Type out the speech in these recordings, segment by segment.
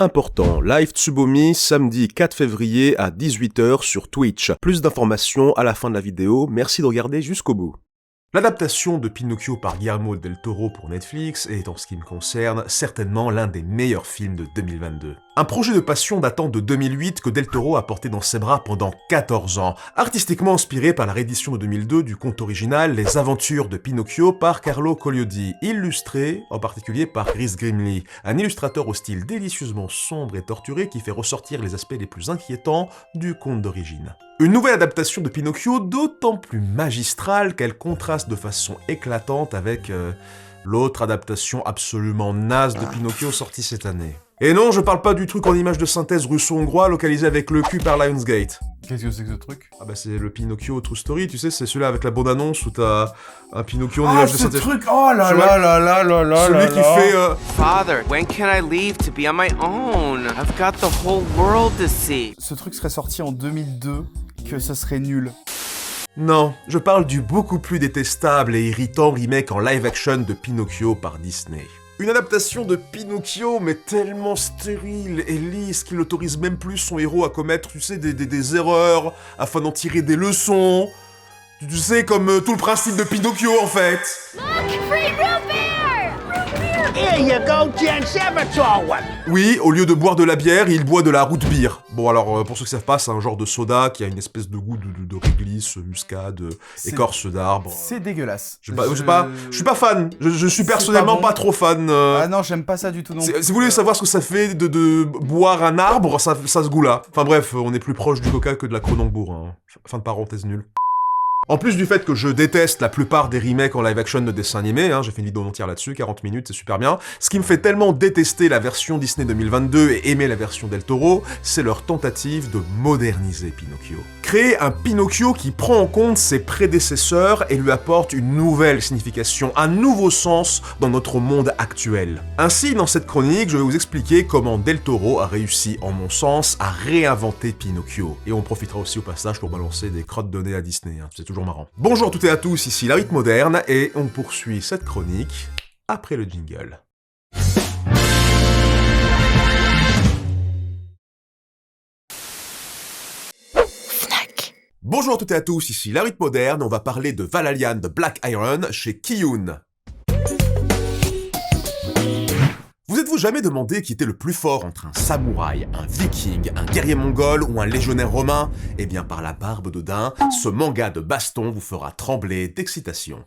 important, live Tsubomi samedi 4 février à 18h sur Twitch. Plus d'informations à la fin de la vidéo, merci de regarder jusqu'au bout. L'adaptation de Pinocchio par Guillermo del Toro pour Netflix est, en ce qui me concerne, certainement l'un des meilleurs films de 2022. Un projet de passion datant de 2008 que del Toro a porté dans ses bras pendant 14 ans, artistiquement inspiré par la réédition de 2002 du conte original Les Aventures de Pinocchio par Carlo Collodi, illustré en particulier par Chris Grimley, un illustrateur au style délicieusement sombre et torturé qui fait ressortir les aspects les plus inquiétants du conte d'origine. Une nouvelle adaptation de Pinocchio d'autant plus magistrale qu'elle contraste de façon éclatante avec l'autre adaptation absolument naze de Pinocchio sortie cette année. Et non, je parle pas du truc en image de synthèse russo-hongrois localisé avec le cul par Lionsgate. Qu'est-ce que c'est que ce truc? Ah bah c'est le Pinocchio True Story, tu sais, c'est celui-là avec la bande-annonce où t'as un Pinocchio en image de synthèse. Ah, ce truc! Oh là là là là là là. Celui qui fait Father, when can I leave to be on my own? I've got the whole world to see. Ce truc serait sorti en 2002, que ça serait nul. Non, je parle du beaucoup plus détestable et irritant remake en live-action de Pinocchio par Disney. Une adaptation de Pinocchio, mais tellement stérile et lisse qu'il n'autorise même plus son héros à commettre, tu sais, des erreurs, afin d'en tirer des leçons. Tu sais, comme tout le principe de Pinocchio, en fait. Look, free root beer! Root beer! Here you go, Jen Sabator one. Oui, au lieu de boire de la bière, il boit de la root beer. Bon alors, pour ceux qui savent pas, c'est un genre de soda qui a une espèce de goût de réglisse, muscade, écorce d'arbre. C'est dégueulasse. Je suis pas fan. Je suis personnellement pas trop fan. Ah non, j'aime pas ça du tout non plus. Si vous voulez savoir ce que ça fait de boire un arbre, ça se goût là. Enfin bref, on est plus proche du coca que de la Kronenbourg. Hein. Fin de parenthèse nulle. En plus du fait que je déteste la plupart des remakes en live-action de dessins animés, j'ai fait une vidéo entière là-dessus, 40 minutes, c'est super bien, ce qui me fait tellement détester la version Disney 2022 et aimer la version del Toro, c'est leur tentative de moderniser Pinocchio. Créer un Pinocchio qui prend en compte ses prédécesseurs et lui apporte une nouvelle signification, un nouveau sens dans notre monde actuel. Ainsi, dans cette chronique, je vais vous expliquer comment del Toro a réussi, en mon sens, à réinventer Pinocchio. Et on profitera aussi au passage pour balancer des crottes de nez à Disney, c'est toujours marrant. Bonjour à toutes et à tous, ici La Rythme Moderne, et on poursuit cette chronique après le jingle. Bonjour à toutes et à tous, ici La Rythme Moderne, on va parler de Valhalla de Black Iron chez Kiyun. Vous êtes-vous jamais demandé qui était le plus fort entre un samouraï, un viking, un guerrier mongol ou un légionnaire romain? Eh bien par la barbe d'Odin, ce manga de baston vous fera trembler d'excitation.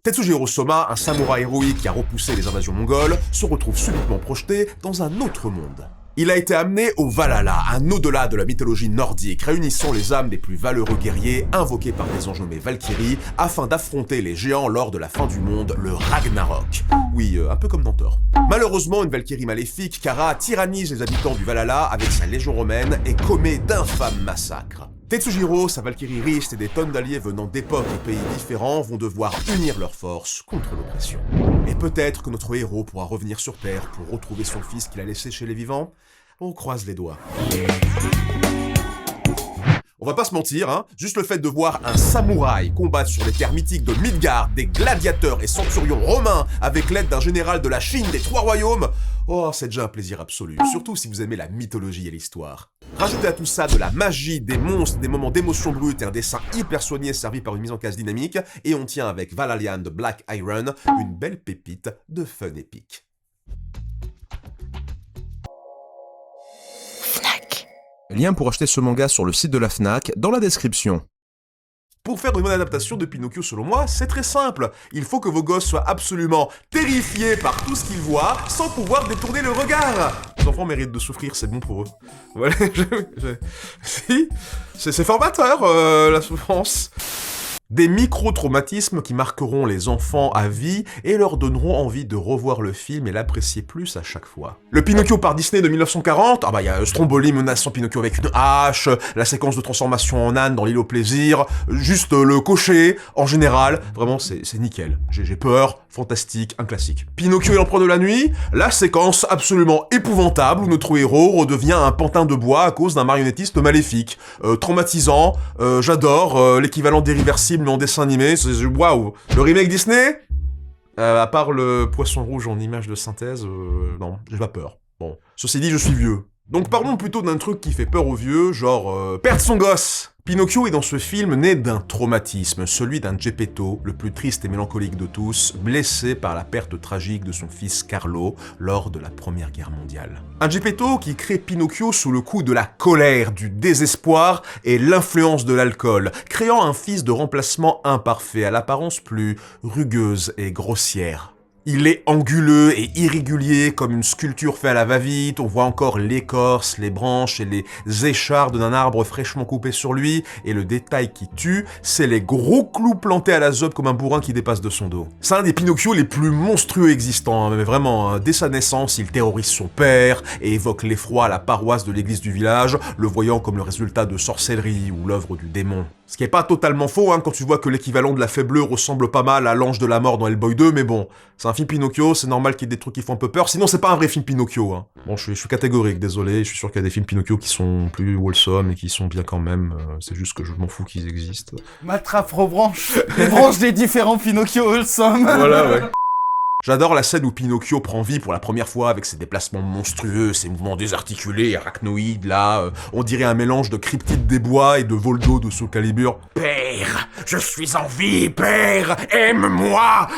Tetsujiro Soma, un samouraï héroïque qui a repoussé les invasions mongoles, se retrouve subitement projeté dans un autre monde. Il a été amené au Valhalla, un au-delà de la mythologie nordique, réunissant les âmes des plus valeureux guerriers invoqués par des anges nommés Valkyries, afin d'affronter les géants lors de la fin du monde, le Ragnarok. Oui, un peu comme dans Thor. Malheureusement, une Valkyrie maléfique, Kara, tyrannise les habitants du Valhalla avec sa légion romaine et commet d'infâmes massacres. Tetsujiro, sa Valkyrie riche et des tonnes d'alliés venant d'époques et pays différents vont devoir unir leurs forces contre l'oppression. Et peut-être que notre héros pourra revenir sur Terre pour retrouver son fils qu'il a laissé chez les vivants. On croise les doigts. On va pas se mentir, juste le fait de voir un samouraï combattre sur les terres mythiques de Midgard, des gladiateurs et centurions romains avec l'aide d'un général de la Chine des Trois Royaumes, oh, c'est déjà un plaisir absolu, surtout si vous aimez la mythologie et l'histoire. Rajoutez à tout ça de la magie, des monstres, des moments d'émotion brute et un dessin hyper soigné servi par une mise en case dynamique, et on tient avec Valhalla de Black Iron une belle pépite de fun épique. Lien pour acheter ce manga sur le site de la Fnac dans la description. Pour faire une bonne adaptation de Pinocchio selon moi, c'est très simple. Il faut que vos gosses soient absolument terrifiés par tout ce qu'ils voient, sans pouvoir détourner le regard. Les enfants méritent de souffrir, c'est bon pour eux. Voilà, si, c'est formateur, la souffrance. Des micro-traumatismes qui marqueront les enfants à vie et leur donneront envie de revoir le film et l'apprécier plus à chaque fois. Le Pinocchio par Disney de 1940, il y a Stromboli menaçant Pinocchio avec une hache, la séquence de transformation en âne dans l'île au plaisir, juste le cocher, en général, vraiment c'est nickel. J'ai peur, fantastique, un classique. Pinocchio et l'empereur de la nuit, la séquence absolument épouvantable où notre héros redevient un pantin de bois à cause d'un marionnettiste maléfique. Traumatisant, j'adore, l'équivalent d'irréversible mais en dessin animé, waouh. Le remake Disney, À part le poisson rouge en image de synthèse, non, j'ai pas peur. Bon, ceci dit, je suis vieux. Donc parlons plutôt d'un truc qui fait peur aux vieux, genre perdre son gosse. Pinocchio est dans ce film né d'un traumatisme, celui d'un Geppetto, le plus triste et mélancolique de tous, blessé par la perte tragique de son fils Carlo lors de la Première Guerre mondiale. Un Geppetto qui crée Pinocchio sous le coup de la colère, du désespoir et l'influence de l'alcool, créant un fils de remplacement imparfait à l'apparence plus rugueuse et grossière. Il est anguleux et irrégulier comme une sculpture faite à la va-vite, on voit encore l'écorce, les branches et les échardes d'un arbre fraîchement coupé sur lui, et le détail qui tue, c'est les gros clous plantés à la zob comme un bourrin qui dépasse de son dos. C'est un des Pinocchio les plus monstrueux existants, mais vraiment, dès sa naissance, il terrorise son père et évoque l'effroi à la paroisse de l'église du village, le voyant comme le résultat de sorcellerie ou l'œuvre du démon. Ce qui est pas totalement faux, quand tu vois que l'équivalent de la Fée Bleue ressemble pas mal à l'Ange de la Mort dans Hellboy 2, mais bon, c'est un film Pinocchio, c'est normal qu'il y ait des trucs qui font un peu peur, sinon c'est pas un vrai film Pinocchio. Bon, je suis catégorique, désolé, je suis sûr qu'il y a des films Pinocchio qui sont plus wholesome et qui sont bien quand même, c'est juste que je m'en fous qu'ils existent. M'attrape rebranche les branches des différents Pinocchio wholesome. Voilà, ouais. J'adore la scène où Pinocchio prend vie pour la première fois avec ses déplacements monstrueux, ses mouvements désarticulés, arachnoïdes, là, on dirait un mélange de Cryptide des Bois et de Voldo de Soul Calibur. Père, je suis en vie, père, aime-moi.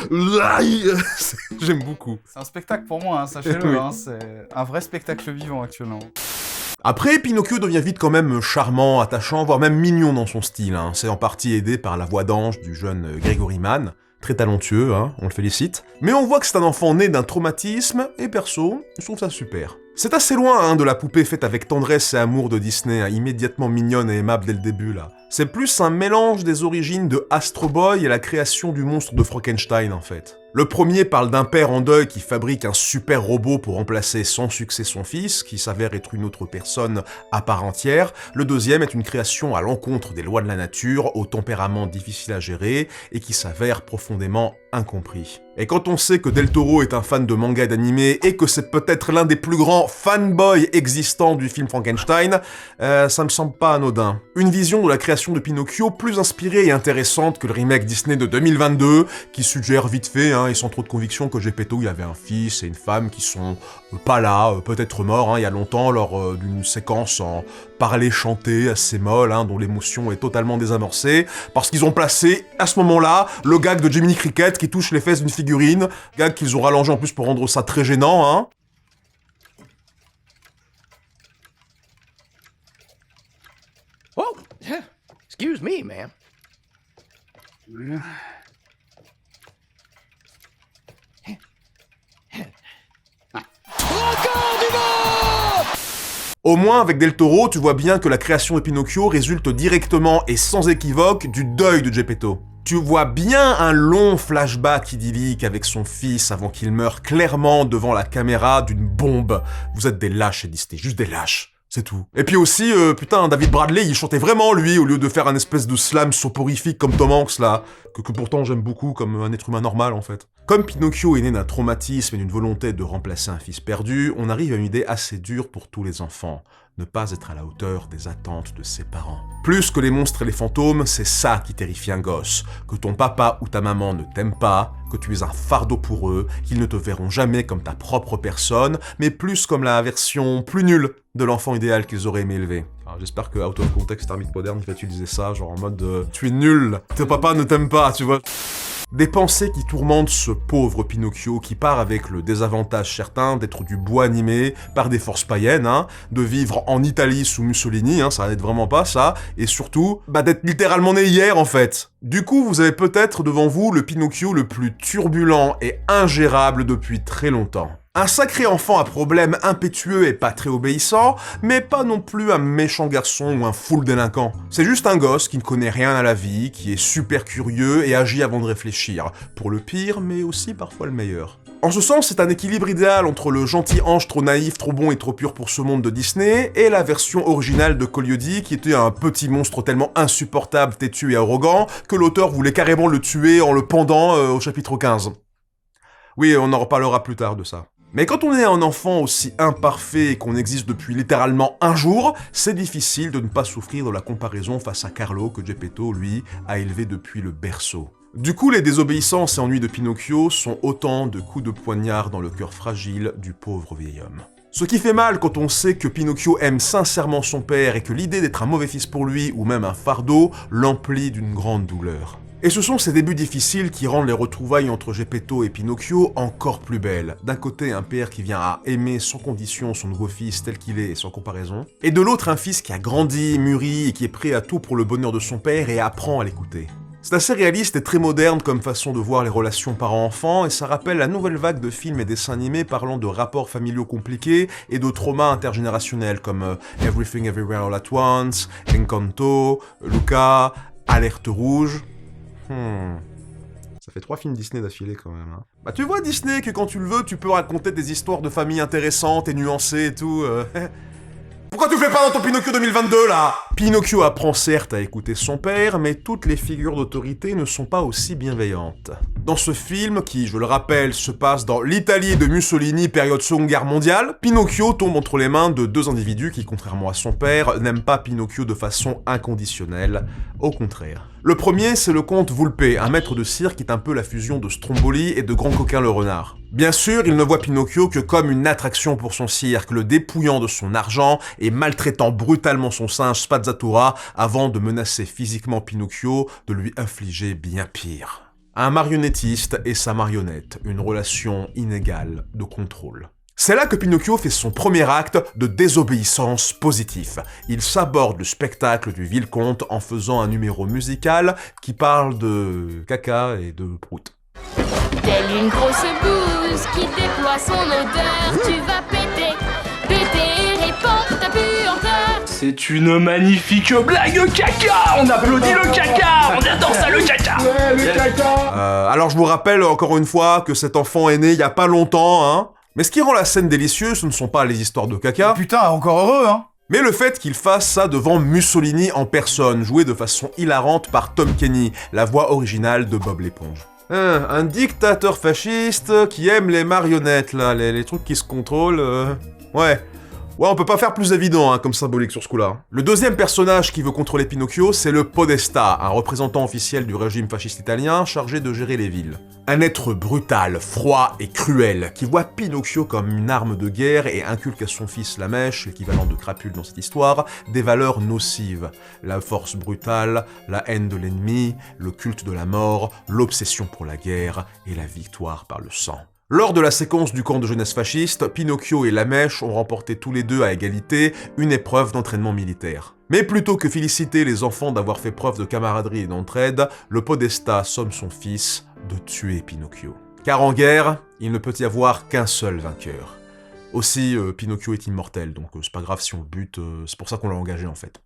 J'aime beaucoup. C'est un spectacle pour moi, sachez-le, Oui. c'est un vrai spectacle vivant actuellement. Après, Pinocchio devient vite quand même charmant, attachant, voire même mignon dans son style. C'est en partie aidé par la voix d'ange du jeune Gregory Mann. Très talentueux, on le félicite. Mais on voit que c'est un enfant né d'un traumatisme, et perso, je trouve ça super. C'est assez loin de la poupée faite avec tendresse et amour de Disney, immédiatement mignonne et aimable dès le début là. C'est plus un mélange des origines de Astro Boy et la création du monstre de Frankenstein en fait. Le premier parle d'un père en deuil qui fabrique un super robot pour remplacer sans succès son fils, qui s'avère être une autre personne à part entière. Le deuxième est une création à l'encontre des lois de la nature, au tempérament difficile à gérer, et qui s'avère profondément incompris. Et quand on sait que Del Toro est un fan de manga et d'animé, et que c'est peut-être l'un des plus grands fanboys existants du film Frankenstein, ça me semble pas anodin. Une vision de la création de Pinocchio plus inspirée et intéressante que le remake Disney de 2022, qui suggère vite fait, et sans trop de conviction, que Geppetto il avait un fils et une femme qui sont pas là, peut-être morts il y a longtemps lors d'une séquence en parler-chanté assez molle, dont l'émotion est totalement désamorcée, parce qu'ils ont placé à ce moment-là le gag de Jiminy Cricket qui touche les fesses d'une figurine, gag qu'ils ont rallongé en plus pour rendre ça très gênant. Oh, excuse me, ma'am. Au moins, avec Del Toro, tu vois bien que la création de Pinocchio résulte directement et sans équivoque du deuil de Geppetto. Tu vois bien un long flashback idyllique avec son fils avant qu'il meure clairement devant la caméra d'une bombe. Vous êtes des lâches, Disney, juste des lâches. C'est tout. Et puis aussi, David Bradley, il chantait vraiment, lui, au lieu de faire un espèce de slam soporifique comme Tom Hanks, là, que pourtant j'aime beaucoup comme un être humain normal, en fait. Comme Pinocchio est né d'un traumatisme et d'une volonté de remplacer un fils perdu, on arrive à une idée assez dure pour tous les enfants. Ne pas être à la hauteur des attentes de ses parents. Plus que les monstres et les fantômes, c'est ça qui terrifie un gosse. Que ton papa ou ta maman ne t'aiment pas, que tu es un fardeau pour eux, qu'ils ne te verront jamais comme ta propre personne, mais plus comme la version plus nulle de l'enfant idéal qu'ils auraient aimé élever. Alors, j'espère que Out of Context Army Moderne va utiliser ça, genre en mode tu es nul, ton papa ne t'aime pas, tu vois. Des pensées qui tourmentent ce pauvre Pinocchio qui part avec le désavantage certain d'être du bois animé par des forces païennes, de vivre en Italie sous Mussolini, ça n'aide vraiment pas ça, et surtout, d'être littéralement né hier en fait. Du coup, vous avez peut-être devant vous le Pinocchio le plus turbulent et ingérable depuis très longtemps. Un sacré enfant à problème impétueux et pas très obéissant, mais pas non plus un méchant garçon ou un full délinquant. C'est juste un gosse qui ne connaît rien à la vie, qui est super curieux et agit avant de réfléchir. Pour le pire, mais aussi parfois le meilleur. En ce sens, c'est un équilibre idéal entre le gentil ange trop naïf, trop bon et trop pur pour ce monde de Disney, et la version originale de Collioure qui était un petit monstre tellement insupportable, têtu et arrogant, que l'auteur voulait carrément le tuer en le pendant au chapitre 15. Oui, on en reparlera plus tard de ça. Mais quand on est un enfant aussi imparfait et qu'on existe depuis littéralement un jour, c'est difficile de ne pas souffrir de la comparaison face à Carlo que Geppetto, lui, a élevé depuis le berceau. Du coup, les désobéissances et ennuis de Pinocchio sont autant de coups de poignard dans le cœur fragile du pauvre vieil homme. Ce qui fait mal quand on sait que Pinocchio aime sincèrement son père et que l'idée d'être un mauvais fils pour lui, ou même un fardeau, l'emplit d'une grande douleur. Et ce sont ces débuts difficiles qui rendent les retrouvailles entre Geppetto et Pinocchio encore plus belles. D'un côté, un père qui vient à aimer sans condition son nouveau fils tel qu'il est et sans comparaison, et de l'autre, un fils qui a grandi, mûri et qui est prêt à tout pour le bonheur de son père et apprend à l'écouter. C'est assez réaliste et très moderne comme façon de voir les relations parents-enfants, et ça rappelle la nouvelle vague de films et dessins animés parlant de rapports familiaux compliqués et de traumas intergénérationnels comme Everything Everywhere All At Once, Encanto, Luca, Alerte Rouge... Ça fait 3 films Disney d'affilée quand même, hein. Bah tu vois Disney que quand tu le veux, tu peux raconter des histoires de famille intéressantes et nuancées et tout, Pourquoi tu le fais pas dans ton Pinocchio 2022, là? Pinocchio apprend certes à écouter son père, mais toutes les figures d'autorité ne sont pas aussi bienveillantes. Dans ce film, qui, je le rappelle, se passe dans l'Italie de Mussolini, période Seconde Guerre mondiale, Pinocchio tombe entre les mains de 2 individus qui, contrairement à son père, n'aiment pas Pinocchio de façon inconditionnelle, au contraire. Le premier, c'est le comte Vulpe, un maître de cirque qui est un peu la fusion de Stromboli et de Grand Coquin le renard. Bien sûr, il ne voit Pinocchio que comme une attraction pour son cirque, le dépouillant de son argent et maltraitant brutalement son singe Spazzatura avant de menacer physiquement Pinocchio de lui infliger bien pire. Un marionnettiste et sa marionnette, une relation inégale de contrôle. C'est là que Pinocchio fait son premier acte de désobéissance positif. Il s'aborde le spectacle du Vicomte en faisant un numéro musical qui parle de caca et de prout. Telle une grosse bouse qui déploie son odeur, tu vas péter, péter et répandre ta puanteur. C'est une magnifique blague caca. On applaudit le caca. On adore ça le caca. Ouais, le caca. Alors je vous rappelle encore une fois que cet enfant est né il y a pas longtemps, hein. Mais ce qui rend la scène délicieuse, ce ne sont pas les histoires de caca, Putain, encore heureux, hein. mais le fait qu'il fasse ça devant Mussolini en personne, joué de façon hilarante par Tom Kenny, la voix originale de Bob l'éponge. Un dictateur fasciste qui aime les marionnettes, là, les trucs qui se contrôlent, Ouais, on peut pas faire plus évident, comme symbolique sur ce coup-là. Le deuxième personnage qui veut contrôler Pinocchio, c'est le Podesta, un représentant officiel du régime fasciste italien chargé de gérer les villes. Un être brutal, froid et cruel, qui voit Pinocchio comme une arme de guerre et inculque à son fils la mèche, l'équivalent de crapule dans cette histoire, des valeurs nocives. La force brutale, la haine de l'ennemi, le culte de la mort, l'obsession pour la guerre et la victoire par le sang. Lors de la séquence du camp de jeunesse fasciste, Pinocchio et Lamèche ont remporté tous les deux à égalité une épreuve d'entraînement militaire. Mais plutôt que féliciter les enfants d'avoir fait preuve de camaraderie et d'entraide, le Podesta somme son fils de tuer Pinocchio. Car en guerre, il ne peut y avoir qu'un seul vainqueur. Aussi, Pinocchio est immortel, donc c'est pas grave si on le bute, c'est pour ça qu'on l'a engagé en fait.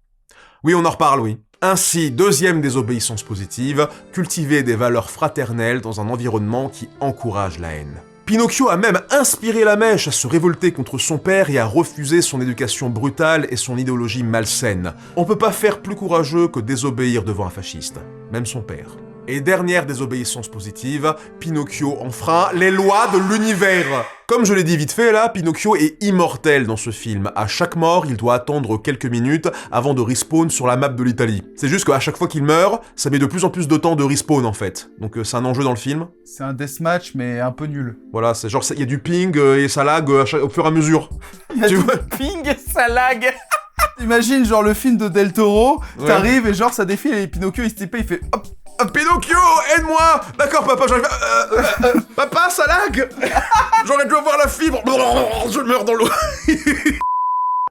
Oui, on en reparle, oui. Ainsi, deuxième désobéissance positive, cultiver des valeurs fraternelles dans un environnement qui encourage la haine. Pinocchio a même inspiré Lamèche à se révolter contre son père et à refuser son éducation brutale et son idéologie malsaine. On peut pas faire plus courageux que désobéir devant un fasciste, même son père. Et dernière désobéissance positive, Pinocchio enfreint les lois de l'univers. Comme je l'ai dit vite fait là, Pinocchio est immortel dans ce film. À chaque mort, il doit attendre quelques minutes avant de respawn sur la map de l'Italie. C'est juste qu'à chaque fois qu'il meurt, ça met de plus en plus de temps de respawn en fait. Donc c'est un enjeu dans le film. C'est un deathmatch, mais un peu nul. Voilà, c'est genre, il y a du ping et ça lag au fur et à mesure. Il y a Tu du vois ping et ça lag. Imagine genre le film de Del Toro, Ouais. t'arrives et genre ça défile et Pinocchio il se type, il fait hop. Pinocchio, aide-moi! D'accord, papa, j'arrive à... Papa, ça lag! J'aurais dû avoir la fibre! Je meurs dans l'eau!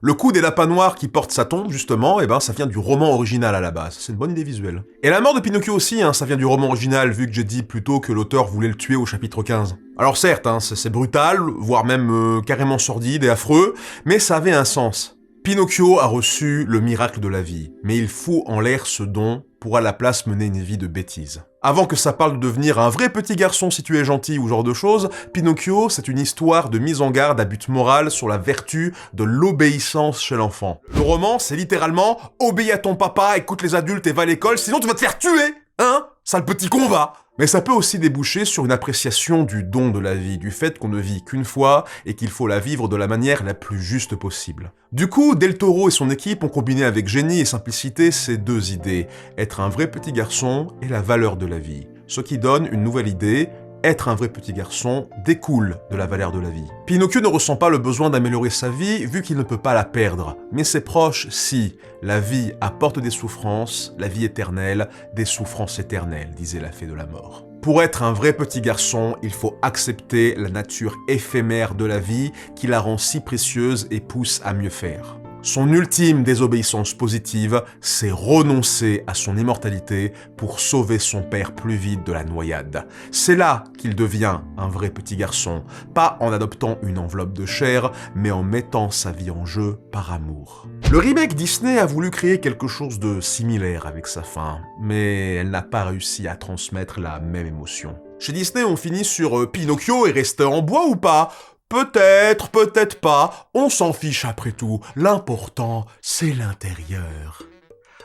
Le coup des lapins noirs qui portent sa tombe, justement, ça vient du roman original à la base. C'est une bonne idée visuelle. Et la mort de Pinocchio aussi, ça vient du roman original, vu que j'ai dit plutôt que l'auteur voulait le tuer au chapitre 15. Alors certes, c'est brutal, voire même carrément sordide et affreux, mais ça avait un sens. Pinocchio a reçu le miracle de la vie, mais il fout en l'air ce don pour à la place mener une vie de bêtises. Avant que ça parle de devenir un vrai petit garçon si tu es gentil ou genre de choses, Pinocchio, c'est une histoire de mise en garde à but moral sur la vertu de l'obéissance chez l'enfant. Le roman, c'est littéralement « Obéis à ton papa, écoute les adultes et va à l'école, sinon tu vas te faire tuer !» Hein ? Sale petit con va ! Mais ça peut aussi déboucher sur une appréciation du don de la vie, du fait qu'on ne vit qu'une fois et qu'il faut la vivre de la manière la plus juste possible. Du coup, Del Toro et son équipe ont combiné avec génie et simplicité ces deux idées, être un vrai petit garçon et la valeur de la vie. ce qui donne une nouvelle idée. Être un vrai petit garçon découle de la valeur de la vie. Pinocchio ne ressent pas le besoin d'améliorer sa vie vu qu'il ne peut pas la perdre. Mais ses proches, si. La vie apporte des souffrances, la vie éternelle, des souffrances éternelles, disait la fée de la mort. Pour être un vrai petit garçon, il faut accepter la nature éphémère de la vie qui la rend si précieuse et pousse à mieux faire. Son ultime désobéissance positive, c'est renoncer à son immortalité pour sauver son père plus vite de la noyade. C'est là qu'il devient un vrai petit garçon, pas en adoptant une enveloppe de chair, mais en mettant sa vie en jeu par amour. Le remake Disney a voulu créer quelque chose de similaire avec sa fin, mais elle n'a pas réussi à transmettre la même émotion. Chez Disney, on finit sur Pinocchio est resté en bois ou pas ? Peut-être, peut-être pas, on s'en fiche après tout. L'important, c'est l'intérieur.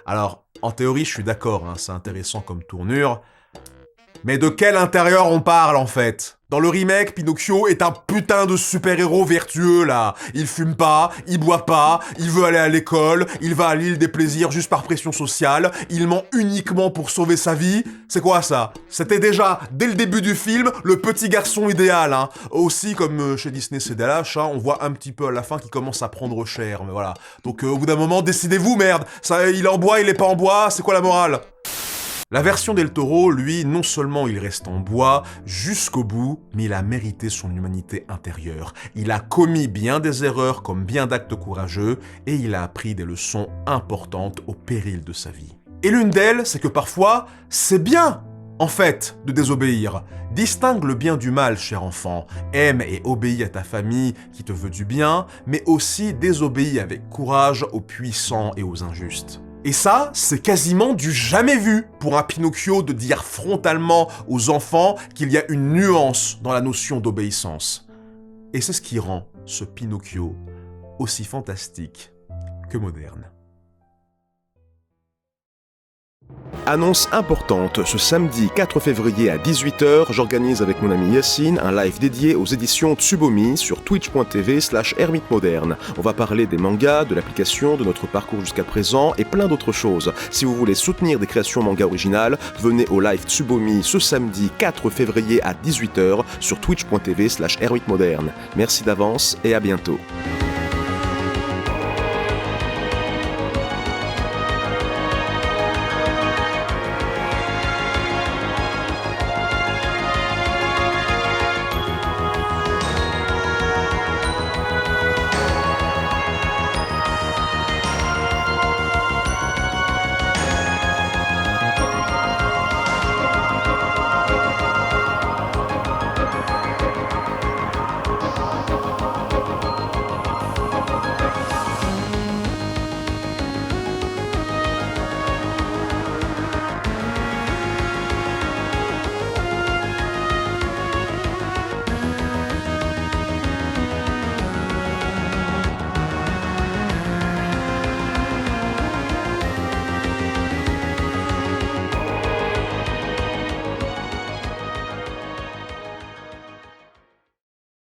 Alors, en théorie, je suis d'accord, c'est intéressant comme tournure. Mais de quel intérieur on parle, en fait ? Dans le remake, Pinocchio est un putain de super-héros vertueux, là. Il fume pas, il boit pas, il veut aller à l'école, il va à l'île des plaisirs juste par pression sociale, il ment uniquement pour sauver sa vie. C'est quoi, ça ? C'était déjà, dès le début du film, le petit garçon idéal, Aussi, comme chez Disney CDLH, on voit un petit peu à la fin qu'il commence à prendre cher, mais voilà. Donc, au bout d'un moment, décidez-vous, merde. Ça, il est en bois, il est pas en bois, c'est quoi la morale ? La version Del Toro, lui, non seulement il reste en bois jusqu'au bout, mais il a mérité son humanité intérieure. Il a commis bien des erreurs comme bien d'actes courageux et il a appris des leçons importantes au péril de sa vie. Et l'une d'elles, c'est que parfois, c'est bien, en fait, de désobéir. Distingue le bien du mal, cher enfant. Aime et obéis à ta famille qui te veut du bien, mais aussi désobéis avec courage aux puissants et aux injustes. Et ça, c'est quasiment du jamais vu pour un Pinocchio de dire frontalement aux enfants qu'il y a une nuance dans la notion d'obéissance. Et c'est ce qui rend ce Pinocchio aussi fantastique que moderne. Annonce importante, ce samedi 4 février à 18h, j'organise avec mon ami Yacine un live dédié aux éditions Tsubomi sur twitch.tv/ermitmoderne. On va parler des mangas, de l'application, de notre parcours jusqu'à présent et plein d'autres choses. Si vous voulez soutenir des créations manga originales, venez au live Tsubomi ce samedi 4 février à 18h sur twitch.tv/ermitmoderne. Merci d'avance et à bientôt.